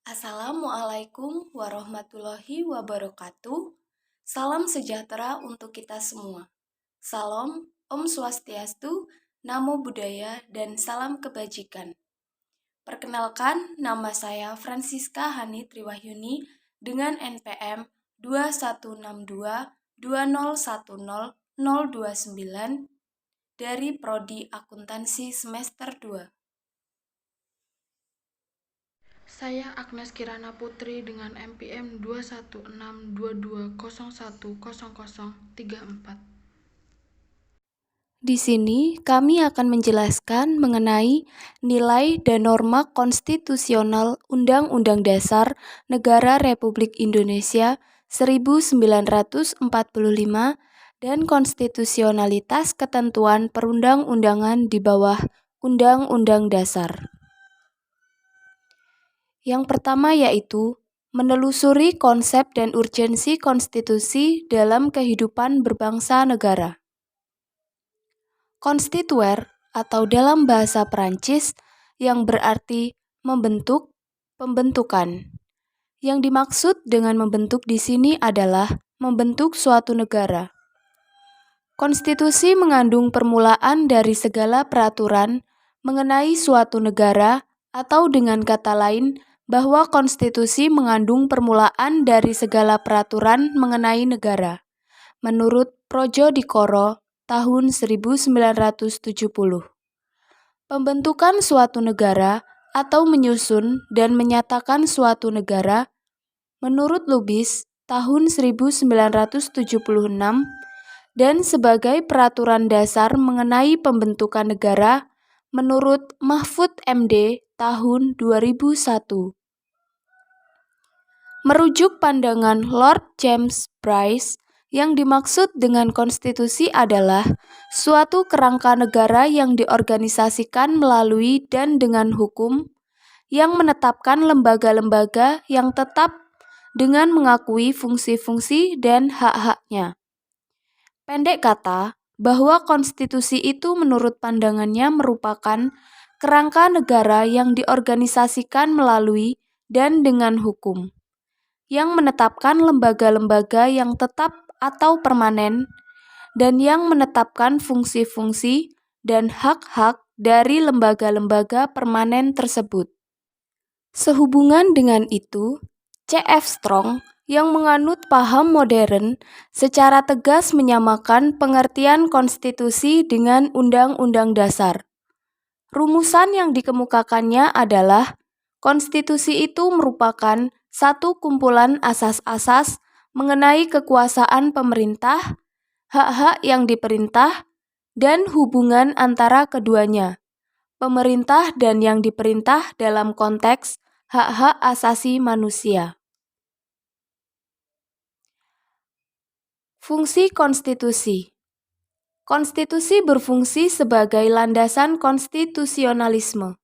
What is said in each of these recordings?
Assalamualaikum warahmatullahi wabarakatuh. Salam sejahtera untuk kita semua. Salam, Om Swastiastu, Namo Buddhaya, dan salam kebajikan. Perkenalkan, nama saya Francisca Hani Triwahyuni dengan NPM 216220100029 dari Prodi Akuntansi semester 2. Saya Agnes Kirana Putri dengan NPM 21622010034. Di sini kami akan menjelaskan mengenai nilai dan norma konstitusional Undang-Undang Dasar Negara Republik Indonesia 1945 dan konstitusionalitas ketentuan perundang-undangan di bawah Undang-Undang Dasar. Yang pertama yaitu menelusuri konsep dan urgensi konstitusi dalam kehidupan berbangsa negara. Konstituer atau dalam bahasa Perancis yang berarti membentuk, pembentukan. Yang dimaksud dengan membentuk di sini adalah membentuk suatu negara. Konstitusi mengandung permulaan dari segala peraturan mengenai suatu negara, atau dengan kata lain bahwa konstitusi mengandung permulaan dari segala peraturan mengenai negara. Menurut Projo Dikoro tahun 1970. Pembentukan suatu negara atau menyusun dan menyatakan suatu negara menurut Lubis tahun 1976 dan sebagai peraturan dasar mengenai pembentukan negara menurut Mahfud MD tahun 2001. Merujuk pandangan Lord James Bryce, yang dimaksud dengan konstitusi adalah suatu kerangka negara yang diorganisasikan melalui dan dengan hukum, yang menetapkan lembaga-lembaga yang tetap dengan mengakui fungsi-fungsi dan hak-haknya. Pendek kata, bahwa konstitusi itu menurut pandangannya merupakan kerangka negara yang diorganisasikan melalui dan dengan hukum, yang menetapkan lembaga-lembaga yang tetap atau permanen, dan yang menetapkan fungsi-fungsi dan hak-hak dari lembaga-lembaga permanen tersebut. Sehubungan dengan itu, C.F. Strong yang menganut paham modern secara tegas menyamakan pengertian konstitusi dengan undang-undang dasar. Rumusan yang dikemukakannya adalah konstitusi itu merupakan satu kumpulan asas-asas mengenai kekuasaan pemerintah, hak-hak yang diperintah, dan hubungan antara keduanya, pemerintah dan yang diperintah dalam konteks hak-hak asasi manusia. Fungsi konstitusi. Konstitusi berfungsi sebagai landasan konstitusionalisme.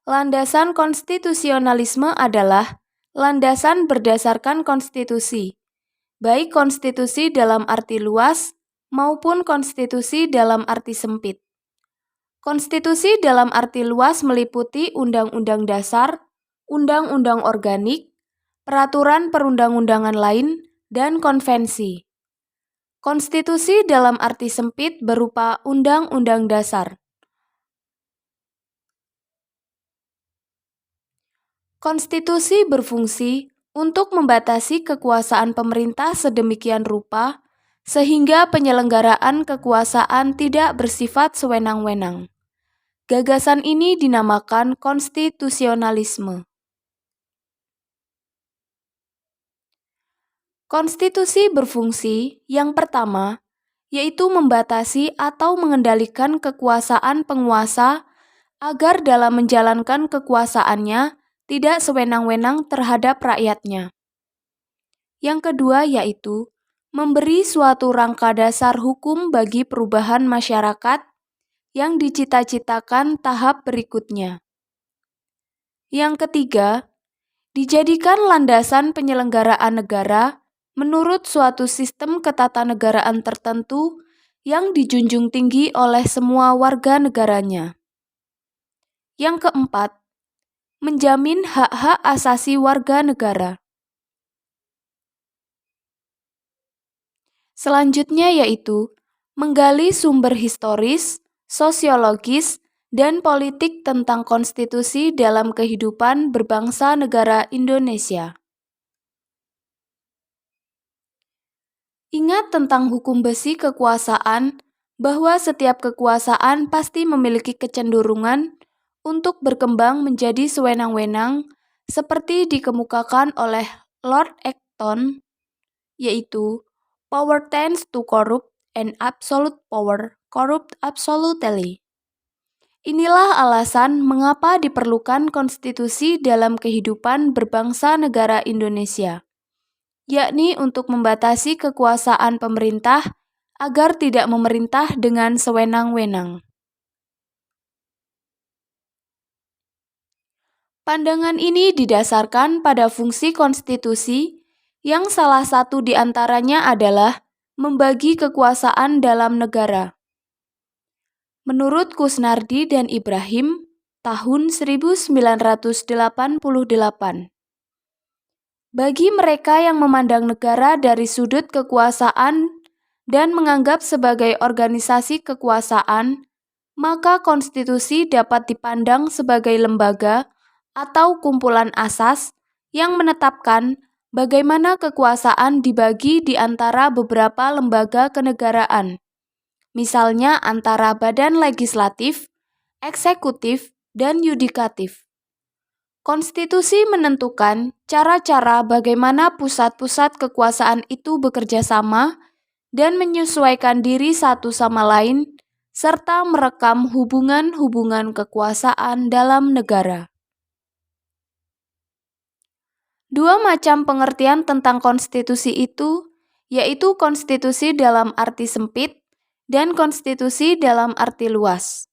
Landasan konstitusionalisme adalah landasan berdasarkan konstitusi, baik konstitusi dalam arti luas maupun konstitusi dalam arti sempit. Konstitusi dalam arti luas meliputi undang-undang dasar, undang-undang organik, peraturan perundang-undangan lain, dan konvensi. Konstitusi dalam arti sempit berupa undang-undang dasar. Konstitusi berfungsi untuk membatasi kekuasaan pemerintah sedemikian rupa sehingga penyelenggaraan kekuasaan tidak bersifat sewenang-wenang. Gagasan ini dinamakan konstitusionalisme. Konstitusi berfungsi yang pertama, yaitu membatasi atau mengendalikan kekuasaan penguasa agar dalam menjalankan kekuasaannya tidak sewenang-wenang terhadap rakyatnya. Yang kedua yaitu memberi suatu rangka dasar hukum bagi perubahan masyarakat yang dicita-citakan tahap berikutnya. Yang ketiga, dijadikan landasan penyelenggaraan negara menurut suatu sistem ketatanegaraan tertentu yang dijunjung tinggi oleh semua warga negaranya. Yang keempat, menjamin hak-hak asasi warga negara. Selanjutnya yaitu menggali sumber historis, sosiologis, dan politik tentang konstitusi dalam kehidupan berbangsa negara Indonesia. Ingat tentang hukum besi kekuasaan, bahwa setiap kekuasaan pasti memiliki kecenderungan untuk berkembang menjadi sewenang-wenang, seperti dikemukakan oleh Lord Acton, yaitu power tends to corrupt and absolute power corrupt absolutely. Inilah alasan mengapa diperlukan konstitusi dalam kehidupan berbangsa negara Indonesia, yakni untuk membatasi kekuasaan pemerintah agar tidak memerintah dengan sewenang-wenang. Pandangan ini didasarkan pada fungsi konstitusi yang salah satu di antaranya adalah membagi kekuasaan dalam negara. Menurut Kusnardi dan Ibrahim, tahun 1988, bagi mereka yang memandang negara dari sudut kekuasaan dan menganggap sebagai organisasi kekuasaan, maka konstitusi dapat dipandang sebagai lembaga atau kumpulan asas yang menetapkan bagaimana kekuasaan dibagi di antara beberapa lembaga kenegaraan, misalnya antara badan legislatif, eksekutif, dan yudikatif. Konstitusi menentukan cara-cara bagaimana pusat-pusat kekuasaan itu bekerja sama dan menyesuaikan diri satu sama lain, serta merekam hubungan-hubungan kekuasaan dalam negara. Dua macam pengertian tentang konstitusi itu, yaitu konstitusi dalam arti sempit dan konstitusi dalam arti luas.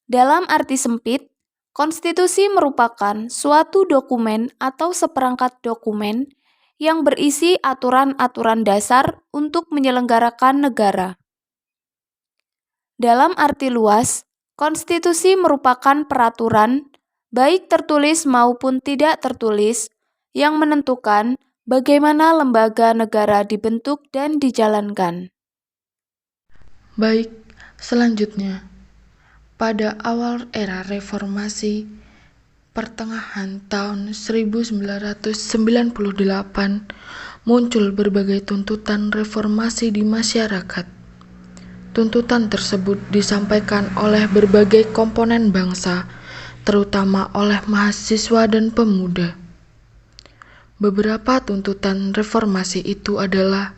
Dalam arti sempit, konstitusi merupakan suatu dokumen atau seperangkat dokumen yang berisi aturan-aturan dasar untuk menyelenggarakan negara. Dalam arti luas, konstitusi merupakan peraturan, baik tertulis maupun tidak tertulis, yang menentukan bagaimana lembaga negara dibentuk dan dijalankan. Baik, selanjutnya, pada awal era reformasi, pertengahan tahun 1998, muncul berbagai tuntutan reformasi di masyarakat. Tuntutan tersebut disampaikan oleh berbagai komponen bangsa, terutama oleh mahasiswa dan pemuda. Beberapa tuntutan reformasi itu adalah: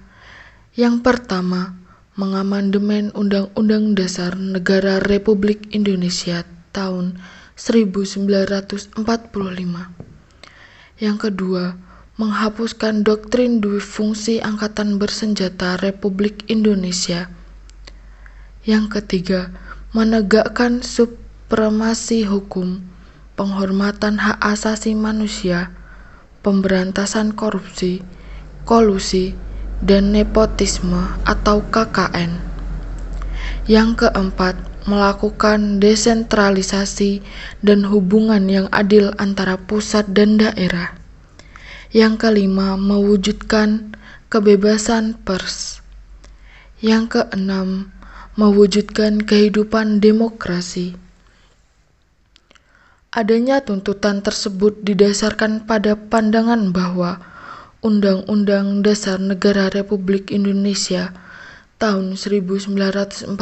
yang pertama, mengamandemen Undang-Undang Dasar Negara Republik Indonesia tahun 1945. Yang kedua, menghapuskan doktrin dui fungsi Angkatan Bersenjata Republik Indonesia. Yang ketiga, menegakkan supremasi hukum, penghormatan hak asasi manusia, pemberantasan korupsi, kolusi, dan nepotisme atau KKN. Yang keempat, melakukan desentralisasi dan hubungan yang adil antara pusat dan daerah. Yang kelima, mewujudkan kebebasan pers. Yang keenam, mewujudkan kehidupan demokrasi. Adanya tuntutan tersebut didasarkan pada pandangan bahwa Undang-Undang Dasar Negara Republik Indonesia tahun 1945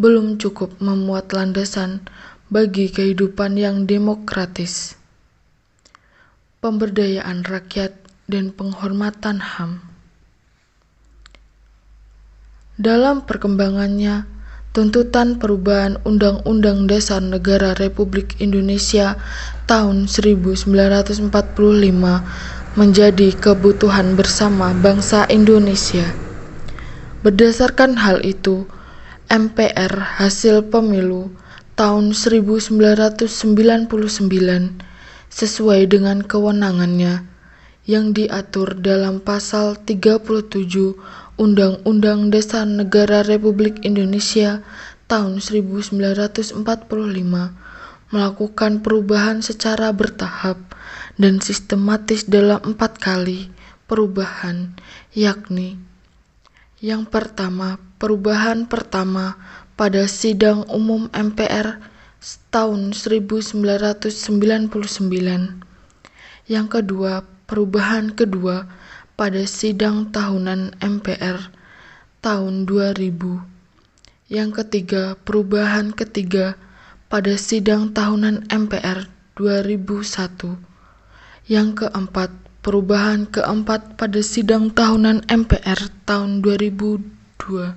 belum cukup memuat landasan bagi kehidupan yang demokratis, pemberdayaan rakyat, dan penghormatan HAM. Dalam perkembangannya, tuntutan perubahan Undang-Undang Dasar Negara Republik Indonesia tahun 1945 menjadi kebutuhan bersama bangsa Indonesia. Berdasarkan hal itu, MPR hasil pemilu tahun 1999 sesuai dengan kewenangannya yang diatur dalam pasal 37 Undang-Undang Dasar Negara Republik Indonesia tahun 1945 melakukan perubahan secara bertahap dan sistematis dalam 4 kali perubahan, yakni yang pertama, perubahan pertama pada Sidang Umum MPR tahun 1999. Yang kedua, perubahan kedua pada Sidang Tahunan MPR tahun 2000. Yang ketiga, perubahan ketiga pada Sidang Tahunan MPR 2001. Yang keempat, perubahan keempat pada Sidang Tahunan MPR tahun 2002.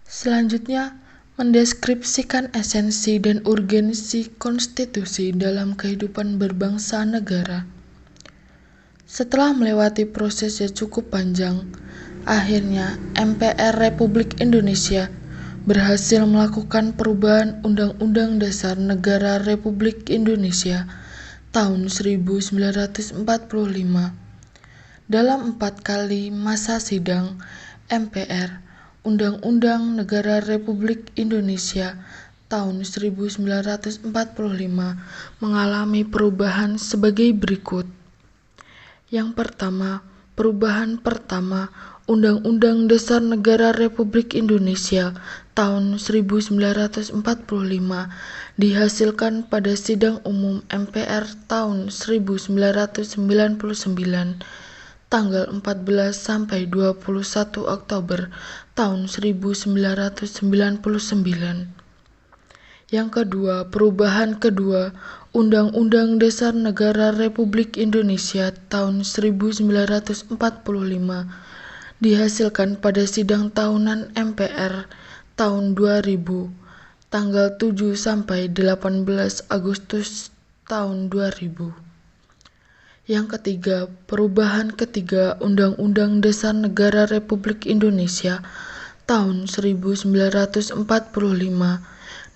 Selanjutnya, mendeskripsikan esensi dan urgensi konstitusi dalam kehidupan berbangsa negara. Setelah melewati proses yang cukup panjang, akhirnya MPR Republik Indonesia berhasil melakukan perubahan Undang-Undang Dasar Negara Republik Indonesia tahun 1945. Dalam 4 kali masa sidang MPR, Undang-Undang Negara Republik Indonesia tahun 1945 mengalami perubahan sebagai berikut. Yang pertama, perubahan pertama Undang-Undang Dasar Negara Republik Indonesia tahun 1945 dihasilkan pada Sidang Umum MPR tahun 1999 tanggal 14 sampai 21 Oktober tahun 1999. Yang kedua, perubahan kedua Undang-Undang Dasar Negara Republik Indonesia tahun 1945 dihasilkan pada Sidang Tahunan MPR tahun 2000 tanggal 7 sampai 18 Agustus tahun 2000. Yang ketiga, perubahan ketiga Undang-Undang Dasar Negara Republik Indonesia tahun 1945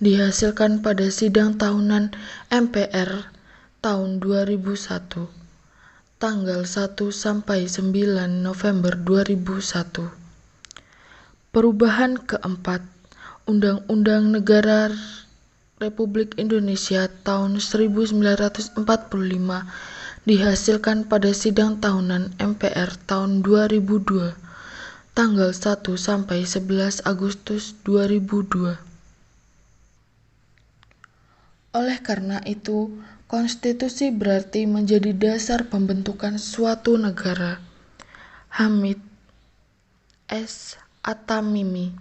dihasilkan pada Sidang Tahunan MPR tahun 2001 tanggal 1 sampai 9 November 2001. Perubahan keempat Undang-Undang Negara Republik Indonesia tahun 1945 dihasilkan pada Sidang Tahunan MPR tahun 2002 tanggal 1 sampai 11 Agustus 2002. Oleh karena itu, konstitusi berarti menjadi dasar pembentukan suatu negara. Hamid S. At-Tamimi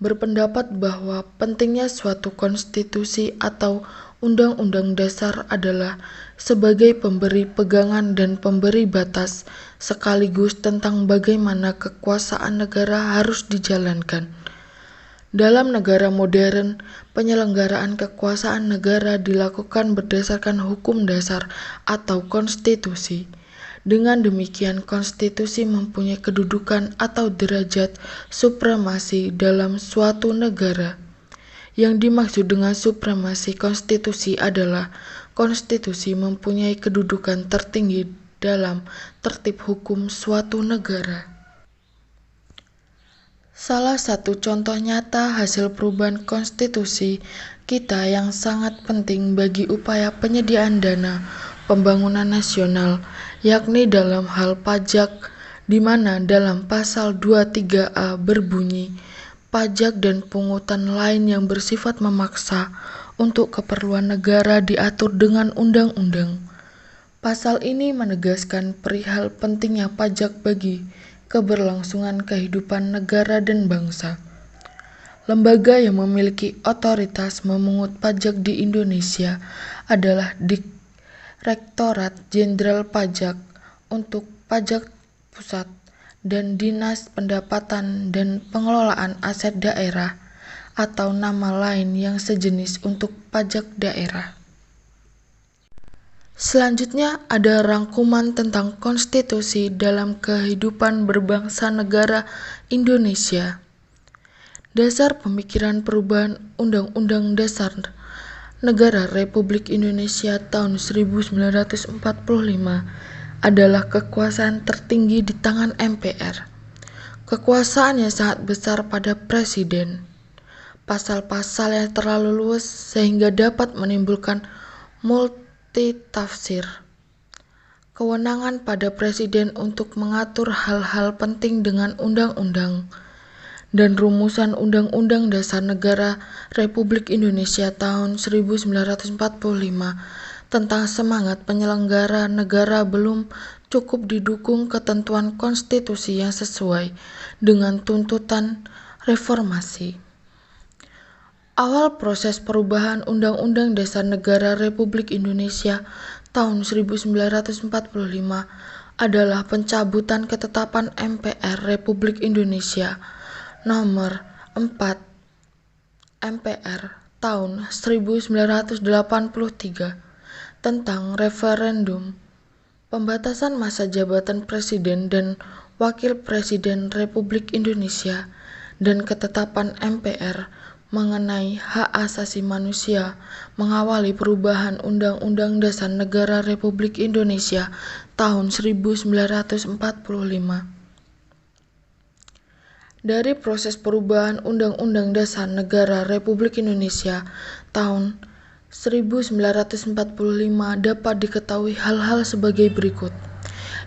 berpendapat bahwa pentingnya suatu konstitusi atau undang-undang dasar adalah sebagai pemberi pegangan dan pemberi batas, sekaligus tentang bagaimana kekuasaan negara harus dijalankan. Dalam negara modern, penyelenggaraan kekuasaan negara dilakukan berdasarkan hukum dasar atau konstitusi. Dengan demikian, konstitusi mempunyai kedudukan atau derajat supremasi dalam suatu negara. Yang dimaksud dengan supremasi konstitusi adalah konstitusi mempunyai kedudukan tertinggi dalam tertib hukum suatu negara. Salah satu contoh nyata hasil perubahan konstitusi kita yang sangat penting bagi upaya penyediaan dana pembangunan nasional, yakni dalam hal pajak, di mana dalam pasal 23A berbunyi, pajak dan pungutan lain yang bersifat memaksa untuk keperluan negara diatur dengan undang-undang. Pasal ini menegaskan perihal pentingnya pajak bagi keberlangsungan kehidupan negara dan bangsa. Lembaga yang memiliki otoritas memungut pajak di Indonesia adalah Direktorat Jenderal Pajak untuk Pajak Pusat dan Dinas Pendapatan dan Pengelolaan Aset Daerah atau nama lain yang sejenis untuk pajak daerah. Selanjutnya ada rangkuman tentang konstitusi dalam kehidupan berbangsa negara Indonesia. Dasar pemikiran perubahan Undang-Undang Dasar Negara Republik Indonesia tahun 1945 adalah kekuasaan tertinggi di tangan MPR. Kekuasaan yang sangat besar pada Presiden. pasal-pasal yang terlalu luas sehingga dapat menimbulkan multitafsir. Kewenangan pada Presiden untuk mengatur hal-hal penting dengan undang-undang dan rumusan Undang-Undang Dasar Negara Republik Indonesia tahun 1945 tentang semangat penyelenggara negara belum cukup didukung ketentuan konstitusi yang sesuai dengan tuntutan reformasi. Awal proses perubahan Undang-Undang Dasar Negara Republik Indonesia tahun 1945 adalah pencabutan ketetapan MPR Republik Indonesia nomor 4 MPR tahun 1983 tentang referendum, pembatasan masa jabatan Presiden dan Wakil Presiden Republik Indonesia, dan ketetapan MPR mengenai hak asasi manusia mengawali perubahan Undang-Undang Dasar Negara Republik Indonesia tahun 1945. Dari proses perubahan Undang-Undang Dasar Negara Republik Indonesia tahun 1945 dapat diketahui hal-hal sebagai berikut.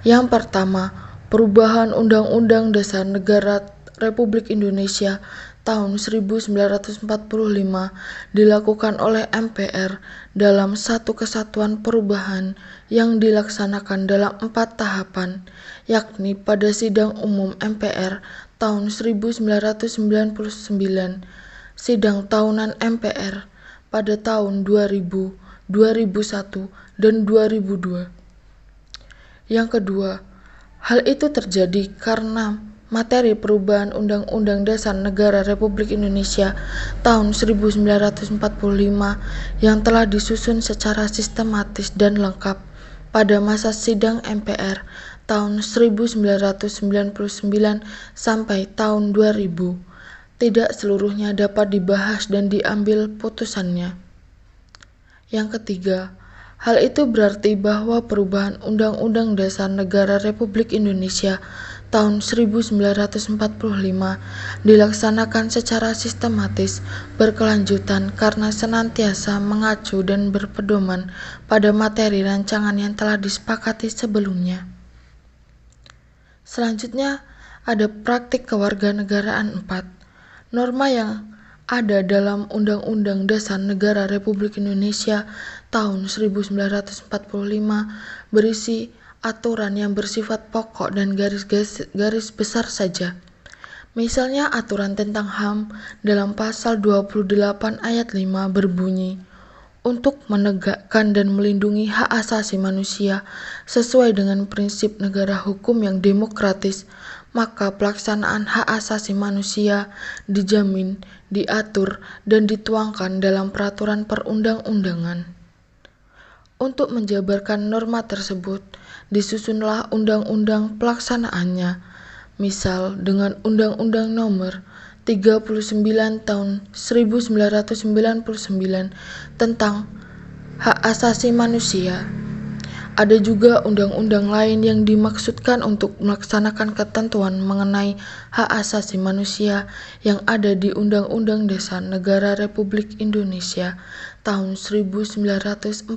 Yang pertama, perubahan Undang-Undang Dasar Negara Republik Indonesia tahun 1945 dilakukan oleh MPR dalam satu kesatuan perubahan yang dilaksanakan dalam 4 tahapan, yakni pada Sidang Umum MPR tahun 1999, Sidang Tahunan MPR pada tahun 2000, 2001, dan 2002. Yang kedua, hal itu terjadi karena materi perubahan Undang-Undang Dasar Negara Republik Indonesia tahun 1945 yang telah disusun secara sistematis dan lengkap pada masa sidang MPR tahun 1999 sampai tahun 2000 tidak seluruhnya dapat dibahas dan diambil putusannya. Yang ketiga, hal itu berarti bahwa perubahan Undang-Undang Dasar Negara Republik Indonesia tahun 1945 dilaksanakan secara sistematis, berkelanjutan karena senantiasa mengacu dan berpedoman pada materi rancangan yang telah disepakati sebelumnya. Selanjutnya, ada praktik kewarganegaraan 4. Norma yang ada dalam Undang-Undang Dasar Negara Republik Indonesia tahun 1945 berisi aturan yang bersifat pokok dan garis besar saja. Misalnya aturan tentang HAM dalam pasal 28 ayat 5 berbunyi, untuk menegakkan dan melindungi hak asasi manusia sesuai dengan prinsip negara hukum yang demokratis, maka pelaksanaan hak asasi manusia dijamin, diatur, dan dituangkan dalam peraturan perundang-undangan. Untuk menjabarkan norma tersebut, disusunlah undang-undang pelaksanaannya, misal dengan Undang-Undang Nomor 39 Tahun 1999 tentang Hak Asasi Manusia. Ada juga undang-undang lain yang dimaksudkan untuk melaksanakan ketentuan mengenai hak asasi manusia yang ada di Undang-Undang Dasar Negara Republik Indonesia tahun 1945.